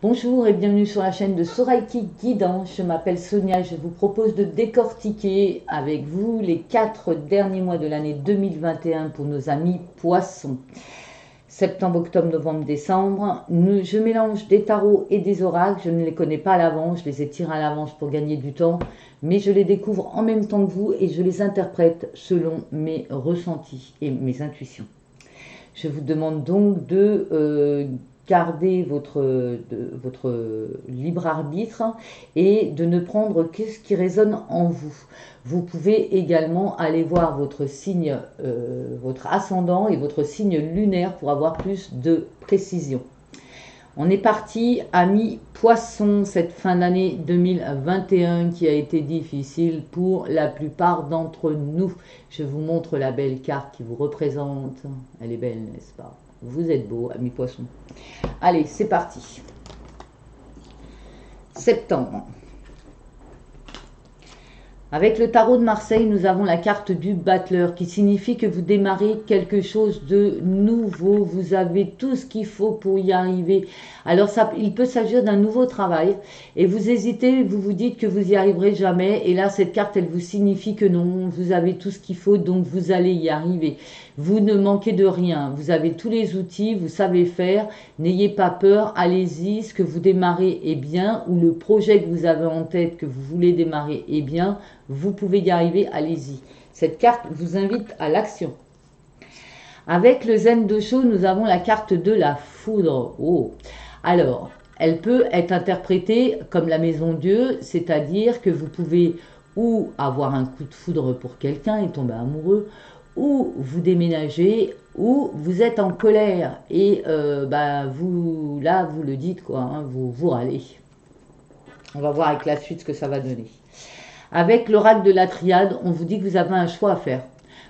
Bonjour et bienvenue sur la chaîne de Soraïki Guidance. Je m'appelle Sonia et je vous propose de décortiquer avec vous les 4 derniers mois de l'année 2021 pour nos amis poissons. Septembre, octobre, novembre, décembre. Je mélange des tarots et des oracles. Je ne les connais pas à l'avance, je les ai tirés à l'avance pour gagner du temps, mais je les découvre en même temps que vous et je les interprète selon mes ressentis et mes intuitions. Je vous demande donc de garder votre libre arbitre et de ne prendre que ce qui résonne en vous. Vous pouvez également aller voir votre signe, votre ascendant et votre signe lunaire pour avoir plus de précision. On est parti, amis poissons, cette fin d'année 2021 qui a été difficile pour la plupart d'entre nous. Je vous montre la belle carte qui vous représente. Elle est belle, n'est-ce pas? Vous êtes beaux, amis poissons. Allez, c'est parti. Septembre. Avec le tarot de Marseille, nous avons la carte du battleur qui signifie que vous démarrez quelque chose de nouveau. Vous avez tout ce qu'il faut pour y arriver. Alors, il peut s'agir d'un nouveau travail et vous hésitez, vous vous dites que vous n'y arriverez jamais. Et là, cette carte, elle vous signifie que non, vous avez tout ce qu'il faut, donc vous allez y arriver. Vous ne manquez de rien. Vous avez tous les outils, vous savez faire. N'ayez pas peur, allez-y. Ce que vous démarrez est bien ou le projet que vous avez en tête, que vous voulez démarrer est bien. Vous pouvez y arriver, allez-y. Cette carte vous invite à l'action. Avec le Zen Dosho, nous avons la carte de la foudre. Oh. Alors, elle peut être interprétée comme la maison Dieu, c'est-à-dire que vous pouvez ou avoir un coup de foudre pour quelqu'un et tomber amoureux, ou vous déménagez, ou vous êtes en colère et vous le dites quoi, hein, vous râlez. On va voir avec la suite ce que ça va donner. Avec l'oracle de la triade, on vous dit que vous avez un choix à faire.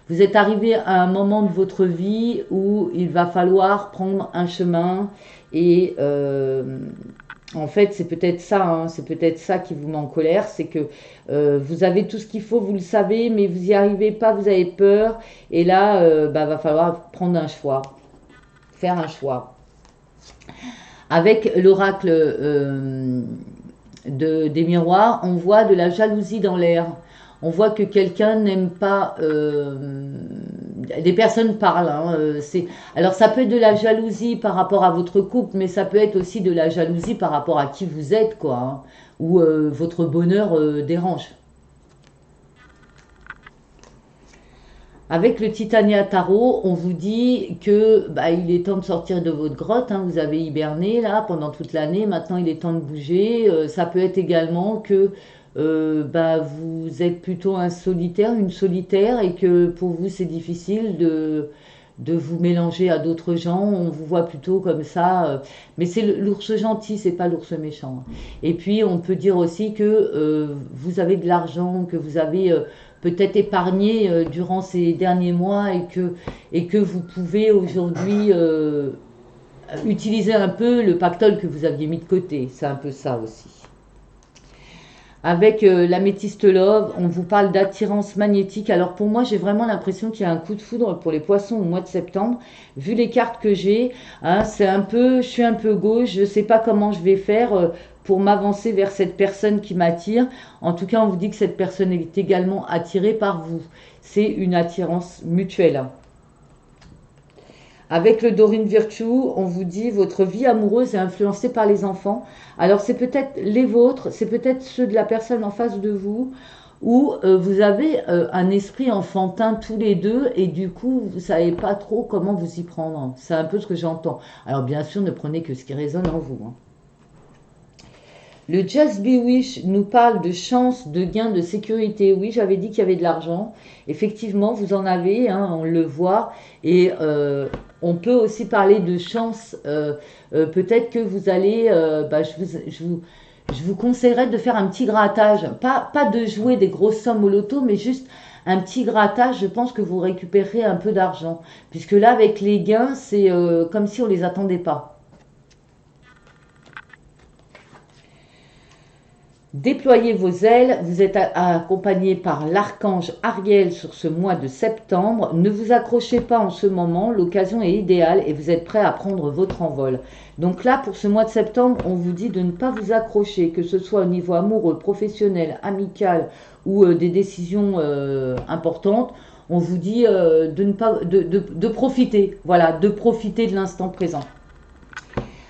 Vous êtes arrivé à un moment de votre vie où il va falloir prendre un chemin et en fait c'est peut-être ça, hein, c'est peut-être ça qui vous met en colère, c'est que vous avez tout ce qu'il faut, vous le savez, mais vous n'y arrivez pas, vous avez peur et là va falloir prendre un choix, faire un choix. Avec l'oracle des miroirs, on voit de la jalousie dans l'air. On voit que quelqu'un n'aime pas... des personnes parlent. Hein, alors ça peut être de la jalousie par rapport à votre couple, mais ça peut être aussi de la jalousie par rapport à qui vous êtes, quoi. Hein, ou votre bonheur dérange. Avec le Titania Tarot, on vous dit que il est temps de sortir de votre grotte. Hein, vous avez hiberné là pendant toute l'année. Maintenant, il est temps de bouger. Ça peut être également que vous êtes plutôt un solitaire, une solitaire, et que pour vous c'est difficile de vous mélanger à d'autres gens. On vous voit plutôt comme ça. Mais c'est l'ours gentil, c'est pas l'ours méchant. Et puis, on peut dire aussi que vous avez de l'argent, que vous avez peut-être épargné durant ces derniers mois et que vous pouvez aujourd'hui utiliser un peu le pactole que vous aviez mis de côté. C'est un peu ça aussi. Avec l'améthyste love, on vous parle d'attirance magnétique. Alors pour moi, j'ai vraiment l'impression qu'il y a un coup de foudre pour les poissons au mois de septembre. Vu les cartes que j'ai, hein, je suis un peu gauche, je ne sais pas comment je vais faire pour m'avancer vers cette personne qui m'attire. En tout cas, on vous dit que cette personne est également attirée par vous. C'est une attirance mutuelle. Avec le Dorine Virtue, on vous dit votre vie amoureuse est influencée par les enfants. Alors c'est peut-être les vôtres, c'est peut-être ceux de la personne en face de vous, où vous avez un esprit enfantin tous les deux et du coup vous ne savez pas trop comment vous y prendre. C'est un peu ce que j'entends. Alors bien sûr, ne prenez que ce qui résonne en vous. Hein. Le Just Be Wish nous parle de chance, de gain, de sécurité. Oui, j'avais dit qu'il y avait de l'argent. Effectivement, vous en avez, hein, on le voit. Et on peut aussi parler de chance. Peut-être que vous allez... je vous conseillerais de faire un petit grattage. Pas de jouer des grosses sommes au loto, mais juste un petit grattage. Je pense que vous récupérerez un peu d'argent. Puisque là, avec les gains, c'est comme si on ne les attendait pas. Déployez vos ailes, vous êtes accompagné par l'archange Ariel sur ce mois de septembre. Ne vous accrochez pas en ce moment, l'occasion est idéale et vous êtes prêt à prendre votre envol. Donc là, pour ce mois de septembre, on vous dit de ne pas vous accrocher, que ce soit au niveau amoureux, professionnel, amical ou des décisions importantes. On vous dit de ne pas de profiter, voilà, de profiter de l'instant présent.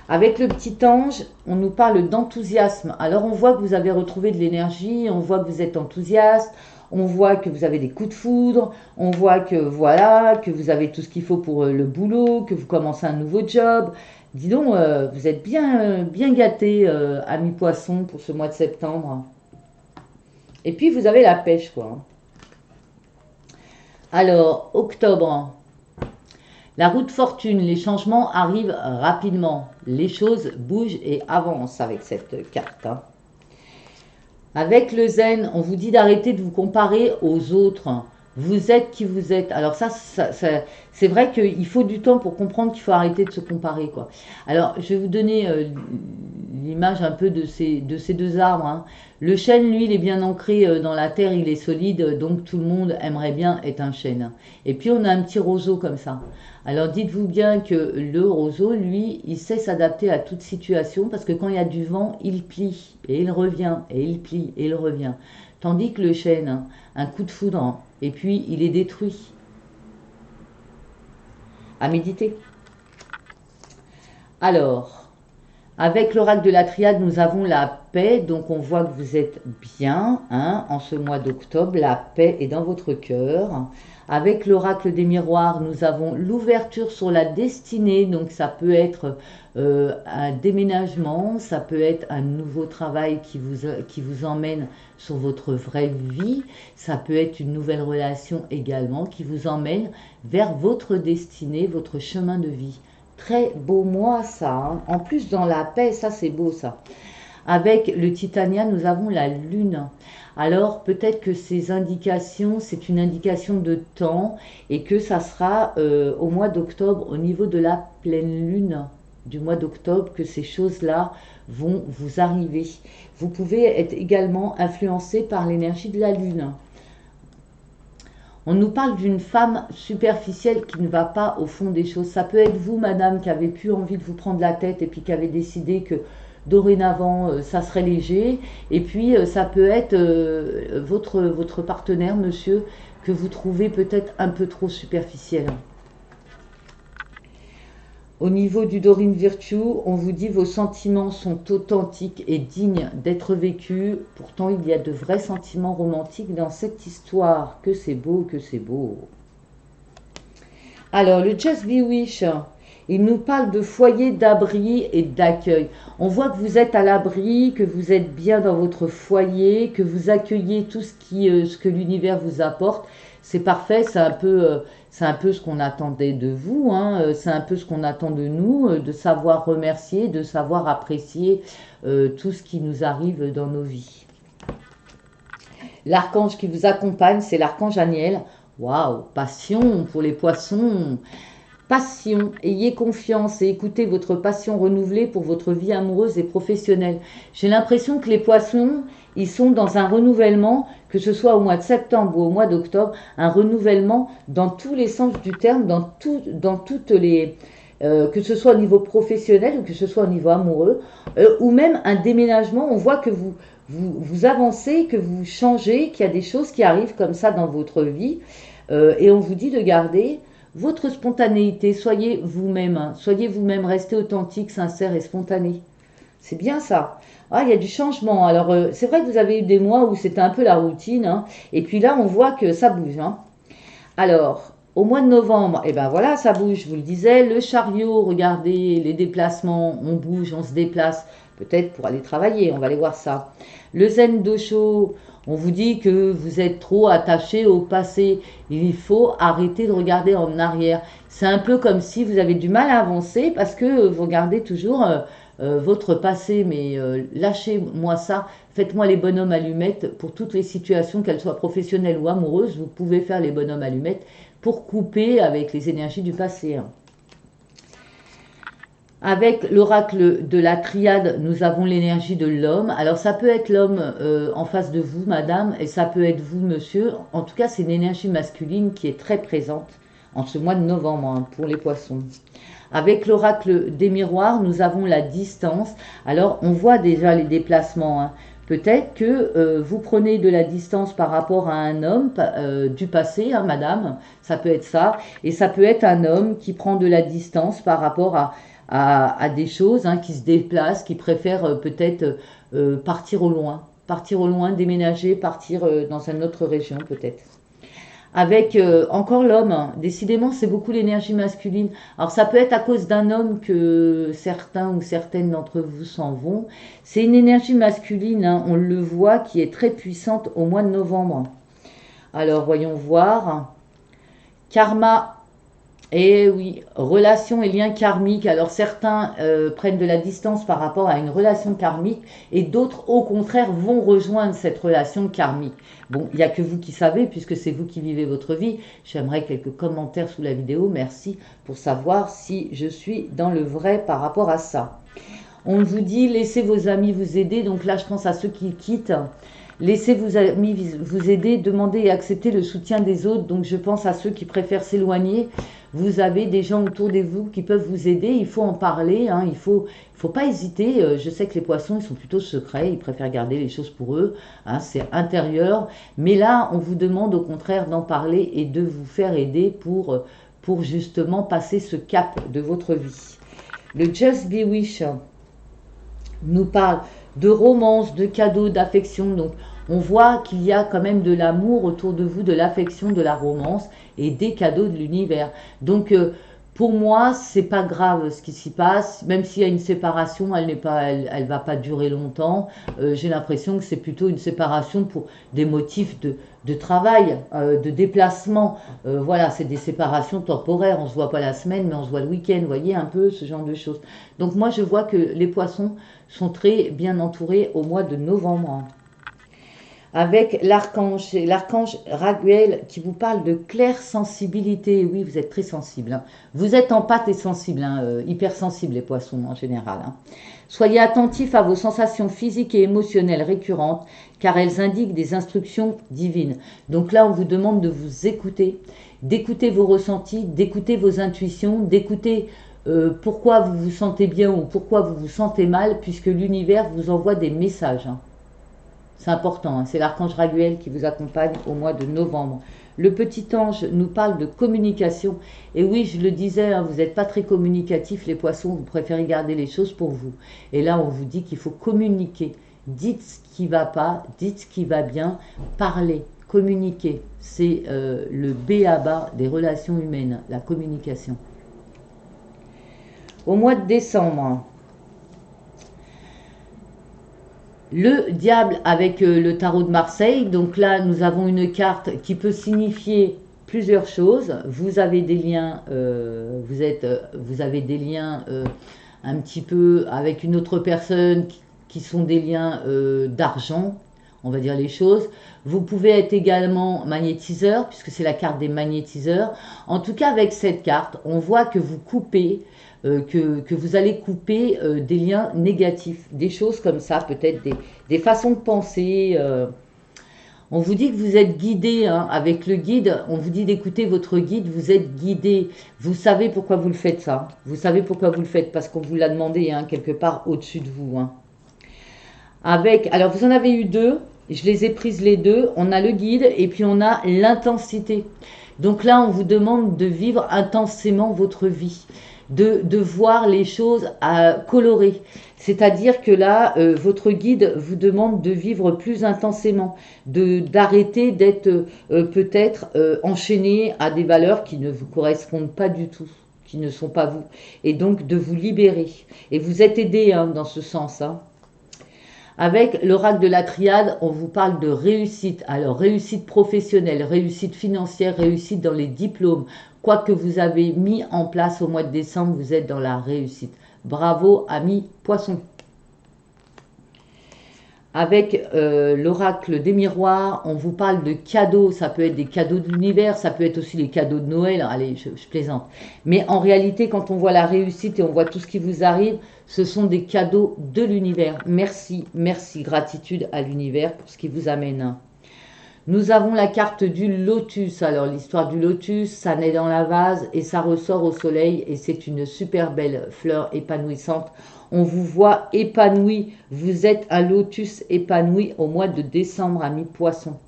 Avec le petit ange, on nous parle d'enthousiasme. Alors on voit que vous avez retrouvé de l'énergie, on voit que vous êtes enthousiaste, on voit que vous avez des coups de foudre, on voit que voilà, que vous avez tout ce qu'il faut pour le boulot, que vous commencez un nouveau job. Dis donc, vous êtes bien gâtés, amis poissons, pour ce mois de septembre. Et puis vous avez la pêche, quoi. Alors, octobre. La roue de fortune, les changements arrivent rapidement. Les choses bougent et avancent avec cette carte. Hein. Avec le zen, on vous dit d'arrêter de vous comparer aux autres. Vous êtes qui vous êtes. Alors ça c'est vrai qu'il faut du temps pour comprendre qu'il faut arrêter de se comparer, quoi. Alors, je vais vous donner l'image un peu de ces deux arbres. Hein. Le chêne, lui, il est bien ancré dans la terre, il est solide, donc tout le monde aimerait bien être un chêne. Et puis, on a un petit roseau comme ça. Alors, dites-vous bien que le roseau, lui, il sait s'adapter à toute situation parce que quand il y a du vent, il plie et il revient, et il plie et il revient. Tandis que le chêne, un coup de foudre, et puis il est détruit. À méditer. Alors, avec l'oracle de la triade, nous avons la paix. Donc, on voit que vous êtes bien hein, en ce mois d'octobre. La paix est dans votre cœur. Avec l'oracle des miroirs, nous avons l'ouverture sur la destinée. Donc, ça peut être un déménagement, ça peut être un nouveau travail qui vous emmène sur votre vraie vie. Ça peut être une nouvelle relation également qui vous emmène vers votre destinée, votre chemin de vie. Très beau mois ça, hein. En plus dans la paix, ça c'est beau ça. Avec le Titania, nous avons la lune. Alors peut-être que ces indications, c'est une indication de temps et que ça sera au mois d'octobre, au niveau de la pleine lune du mois d'octobre, que ces choses-là vont vous arriver. Vous pouvez être également influencé par l'énergie de la lune. On nous parle d'une femme superficielle qui ne va pas au fond des choses. Ça peut être vous, madame, qui avez plus envie de vous prendre la tête et puis qui avez décidé que dorénavant, ça serait léger. Et puis, ça peut être votre partenaire, monsieur, que vous trouvez peut-être un peu trop superficiel. Au niveau du Dorine Virtue, on vous dit vos sentiments sont authentiques et dignes d'être vécus. Pourtant, il y a de vrais sentiments romantiques dans cette histoire. Que c'est beau, que c'est beau. Alors, le Just Be Wish, il nous parle de foyer, d'abri et d'accueil. On voit que vous êtes à l'abri, que vous êtes bien dans votre foyer, que vous accueillez tout ce que l'univers vous apporte. C'est parfait, c'est un peu ce qu'on attendait de vous, hein. C'est un peu ce qu'on attend de nous, de savoir remercier, de savoir apprécier tout ce qui nous arrive dans nos vies. L'archange qui vous accompagne, c'est l'archange Aniel. Waouh, passion pour les poissons. Passion, ayez confiance et écoutez votre passion renouvelée pour votre vie amoureuse et professionnelle. J'ai l'impression que les poissons, ils sont dans un renouvellement, que ce soit au mois de septembre ou au mois d'octobre, un renouvellement dans tous les sens du terme, dans toutes les... que ce soit au niveau professionnel ou que ce soit au niveau amoureux, ou même un déménagement, on voit que vous avancez, que vous changez, qu'il y a des choses qui arrivent comme ça dans votre vie, et on vous dit de garder votre spontanéité, soyez vous-même, restez authentique, sincère et spontané. C'est bien ça. Ah, il y a du changement. Alors, c'est vrai que vous avez eu des mois où c'était un peu la routine, hein, et puis là, on voit que ça bouge. Hein. Alors, au mois de novembre, et ben voilà, ça bouge, je vous le disais, le chariot, regardez, les déplacements, on bouge, on se déplace, peut-être pour aller travailler, on va aller voir ça. Le zen dosho, on vous dit que vous êtes trop attaché au passé. Il faut arrêter de regarder en arrière. C'est un peu comme si vous avez du mal à avancer parce que vous regardez toujours votre passé. Mais lâchez-moi ça. Faites-moi les bonhommes allumettes pour toutes les situations, qu'elles soient professionnelles ou amoureuses. Vous pouvez faire les bonhommes allumettes pour couper avec les énergies du passé. Avec l'oracle de la triade, nous avons l'énergie de l'homme. Alors ça peut être l'homme en face de vous, madame, et ça peut être vous, monsieur. En tout cas, c'est une énergie masculine qui est très présente en ce mois de novembre hein, pour les poissons. Avec l'oracle des miroirs, nous avons la distance. Alors, on voit déjà les déplacements. Hein. Peut-être que vous prenez de la distance par rapport à un homme du passé, hein, madame. Ça peut être ça. Et ça peut être un homme qui prend de la distance par rapport à des choses, hein, qui se déplacent, qui préfèrent peut-être partir au loin. Partir au loin, déménager, partir dans une autre région peut-être avec encore l'homme. Décidément, c'est beaucoup l'énergie masculine. Alors ça peut être à cause d'un homme que certains ou certaines d'entre vous s'en vont. C'est une énergie masculine, hein, on le voit, qui est très puissante au mois de novembre. Alors voyons voir. Karma. Et oui, relations et liens karmiques. Alors certains prennent de la distance par rapport à une relation karmique et d'autres au contraire vont rejoindre cette relation karmique. Bon, il n'y a que vous qui savez puisque c'est vous qui vivez votre vie. J'aimerais quelques commentaires sous la vidéo, merci pour savoir si je suis dans le vrai par rapport à ça. On vous dit laissez vos amis vous aider, donc là je pense à ceux qui quittent. Laissez vos amis vous aider, demandez et acceptez le soutien des autres. Donc je pense à ceux qui préfèrent s'éloigner. Vous avez des gens autour de vous qui peuvent vous aider. Il faut en parler. Hein. Il faut pas hésiter. Je sais que les poissons, ils sont plutôt secrets. Ils préfèrent garder les choses pour eux. Hein. C'est intérieur. Mais là, on vous demande au contraire d'en parler et de vous faire aider pour justement passer ce cap de votre vie. Le Just Be Wish nous parle de romance, de cadeaux, d'affection. Donc, on voit qu'il y a quand même de l'amour autour de vous, de l'affection, de la romance et des cadeaux de l'univers. Donc, pour moi, c'est pas grave ce qui s'y passe. Même s'il y a une séparation, elle va pas durer longtemps. J'ai l'impression que c'est plutôt une séparation pour des motifs de travail, de déplacement. Voilà, c'est des séparations temporaires. On se voit pas la semaine, mais on se voit le week-end. Vous voyez un peu ce genre de choses. Donc moi, je vois que les poissons sont très bien entourés au mois de novembre. Avec l'archange Raguel qui vous parle de claire sensibilité. Oui, vous êtes très sensible. Hein. Vous êtes empathe et sensible, hein, hypersensible les poissons en général. Hein. Soyez attentifs à vos sensations physiques et émotionnelles récurrentes, car elles indiquent des instructions divines. Donc là, on vous demande de vous écouter, d'écouter vos ressentis, d'écouter vos intuitions, d'écouter pourquoi vous vous sentez bien ou pourquoi vous vous sentez mal, puisque l'univers vous envoie des messages. Hein. C'est important, hein. C'est l'archange Raguel qui vous accompagne au mois de novembre. Le petit ange nous parle de communication. Et oui, je le disais, hein, vous n'êtes pas très communicatifs, les poissons, vous préférez garder les choses pour vous. Et là, on vous dit qu'il faut communiquer. Dites ce qui ne va pas, dites ce qui va bien, parlez, communiquez. C'est le b.a.-ba des relations humaines, la communication. Au mois de décembre, le diable avec le tarot de Marseille. Donc là, nous avons une carte qui peut signifier plusieurs choses. Vous avez des liens, vous avez des liens un petit peu avec une autre personne qui sont des liens d'argent, on va dire les choses. Vous pouvez être également magnétiseur, puisque c'est la carte des magnétiseurs. En tout cas, avec cette carte, on voit que vous coupez, que vous allez couper des liens négatifs, des choses comme ça, peut-être des façons de penser. On vous dit que vous êtes guidé, hein, avec le guide, on vous dit d'écouter votre guide, vous êtes guidé. Vous savez pourquoi vous le faites ça. Vous savez pourquoi vous le faites, parce qu'on vous l'a demandé, hein, quelque part au-dessus de vous. Hein. Alors vous en avez eu deux, je les ai prises les deux. On a le guide et puis on a l'intensité. Donc là, on vous demande de vivre intensément votre vie. De voir les choses colorées. C'est-à-dire que là, votre guide vous demande de vivre plus intensément, d'arrêter d'être peut-être enchaîné à des valeurs qui ne vous correspondent pas du tout, qui ne sont pas vous, et donc de vous libérer. Et vous êtes aidé hein, dans ce sens. Hein. Avec l'oracle de la triade, on vous parle de réussite. Alors, réussite professionnelle, réussite financière, réussite dans les diplômes. Quoi que vous avez mis en place au mois de décembre, vous êtes dans la réussite. Bravo, amis poissons. Avec l'oracle des miroirs, on vous parle de cadeaux. Ça peut être des cadeaux de l'univers, ça peut être aussi les cadeaux de Noël. Allez, je plaisante. Mais en réalité, quand on voit la réussite et on voit tout ce qui vous arrive, ce sont des cadeaux de l'univers. Merci, merci, gratitude à l'univers pour ce qui vous amène. Nous avons la carte du lotus. Alors l'histoire du lotus, ça naît dans la vase et ça ressort au soleil et c'est une super belle fleur épanouissante. On vous voit épanoui. Vous êtes un lotus épanoui au mois de décembre, ami poisson.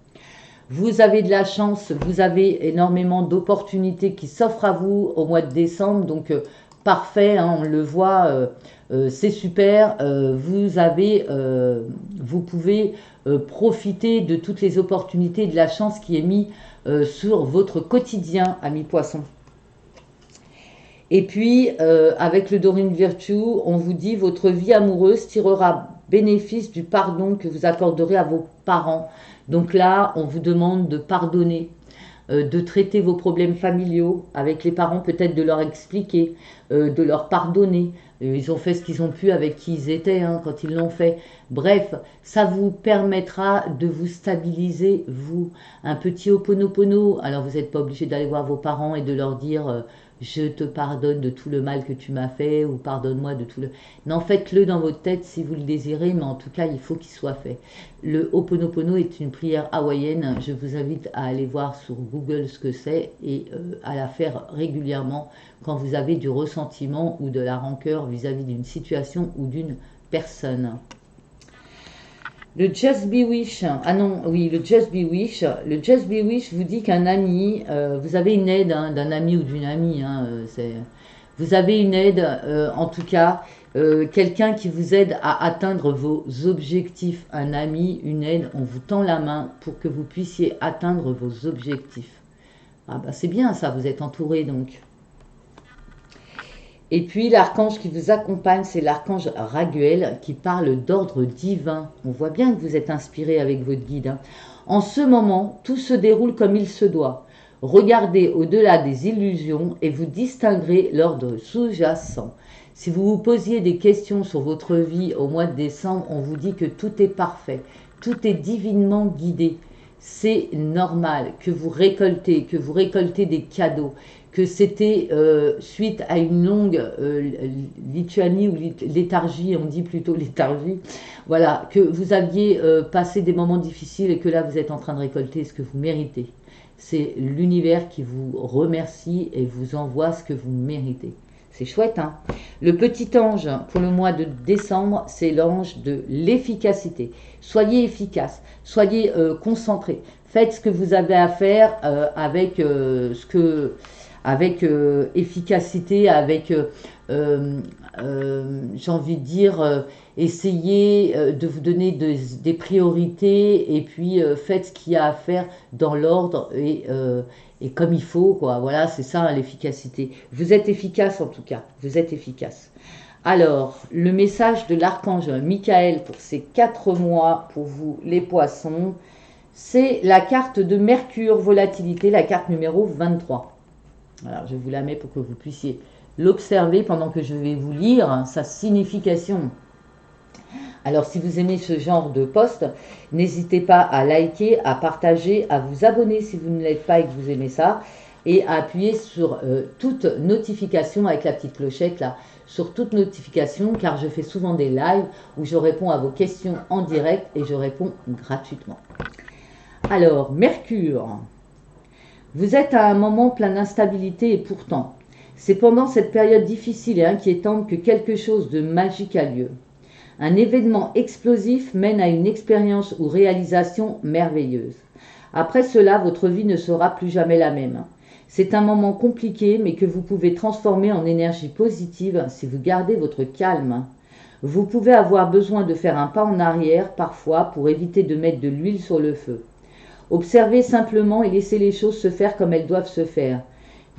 Vous avez de la chance, vous avez énormément d'opportunités qui s'offrent à vous au mois de décembre. Donc parfait, hein, on le voit, c'est super. Vous pouvez profiter de toutes les opportunités et de la chance qui est mise sur votre quotidien, ami poisson. Et puis, avec le Dorine Virtue, on vous dit votre vie amoureuse tirera bénéfice du pardon que vous accorderez à vos parents. Donc là, on vous demande de pardonner, de traiter vos problèmes familiaux avec les parents, peut-être de leur expliquer, de leur pardonner. Ils ont fait ce qu'ils ont pu avec qui ils étaient hein, quand ils l'ont fait. Bref, ça vous permettra de vous stabiliser, vous. Un petit Ho'oponopono. Alors, vous n'êtes pas obligé d'aller voir vos parents et de leur dire je te pardonne de tout le mal que tu m'as fait ou pardonne-moi de tout le... Non, faites-le dans votre tête si vous le désirez, mais en tout cas, il faut qu'il soit fait. Le Ho'oponopono est une prière hawaïenne. Je vous invite à aller voir sur Google ce que c'est et à la faire régulièrement quand vous avez du ressentiment ou de la rancœur vis-à-vis d'une situation ou d'une personne. Le Just Be Wish, ah non, oui, le Just Be Wish. Le Just Be Wish vous dit qu'un ami, vous avez une aide hein, d'un ami ou d'une amie, hein, vous avez une aide, en tout cas, quelqu'un qui vous aide à atteindre vos objectifs. Un ami, une aide, on vous tend la main pour que vous puissiez atteindre vos objectifs. Ah bah c'est bien ça, vous êtes entouré donc. Et puis l'archange qui vous accompagne, c'est l'archange Raguel qui parle d'ordre divin. On voit bien que vous êtes inspiré avec votre guide. Hein. En ce moment, tout se déroule comme il se doit. Regardez au-delà des illusions et vous distinguerez l'ordre sous-jacent. Si vous vous posiez des questions sur votre vie au mois de décembre, on vous dit que tout est parfait, tout est divinement guidé. C'est normal que vous récoltez des cadeaux, que c'était suite à une longue lituanie ou léthargie, on dit plutôt léthargie, voilà, que vous aviez passé des moments difficiles et que là vous êtes en train de récolter ce que vous méritez. C'est l'univers qui vous remercie et vous envoie ce que vous méritez. C'est chouette, hein? Le petit ange pour le mois de décembre, c'est l'ange de l'efficacité. Soyez efficace, soyez concentré. Faites ce que vous avez à faire avec efficacité, avec, j'ai envie de dire, essayez de vous donner des priorités et puis faites ce qu'il y a à faire dans l'ordre et comme il faut, quoi. Voilà, c'est ça l'efficacité. Vous êtes efficace en tout cas, vous êtes efficace. Alors, le message de l'archange Michael pour ces 4 mois, pour vous les poissons, c'est la carte de Mercure, volatilité, la carte numéro 23. Alors, je vous la mets pour que vous puissiez l'observer pendant que je vais vous lire sa signification. Alors, si vous aimez ce genre de post, n'hésitez pas à liker, à partager, à vous abonner si vous ne l'êtes pas et que vous aimez ça, et à appuyer sur toute notification avec la petite clochette là, sur toute notification, car je fais souvent des lives où je réponds à vos questions en direct et je réponds gratuitement. Alors, Mercure, vous êtes à un moment plein d'instabilité et pourtant, c'est pendant cette période difficile et inquiétante que quelque chose de magique a lieu. Un événement explosif mène à une expérience ou réalisation merveilleuse. Après cela, votre vie ne sera plus jamais la même. C'est un moment compliqué, mais que vous pouvez transformer en énergie positive si vous gardez votre calme. Vous pouvez avoir besoin de faire un pas en arrière parfois pour éviter de mettre de l'huile sur le feu. Observez simplement et laissez les choses se faire comme elles doivent se faire.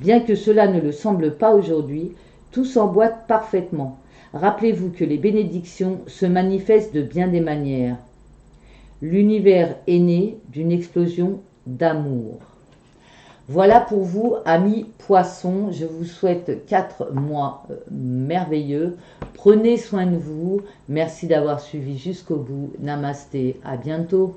Bien que cela ne le semble pas aujourd'hui, tout s'emboîte parfaitement. Rappelez-vous que les bénédictions se manifestent de bien des manières. L'univers est né d'une explosion d'amour. Voilà pour vous, amis poissons. Je vous souhaite 4 mois merveilleux. Prenez soin de vous. Merci d'avoir suivi jusqu'au bout. Namasté. À bientôt.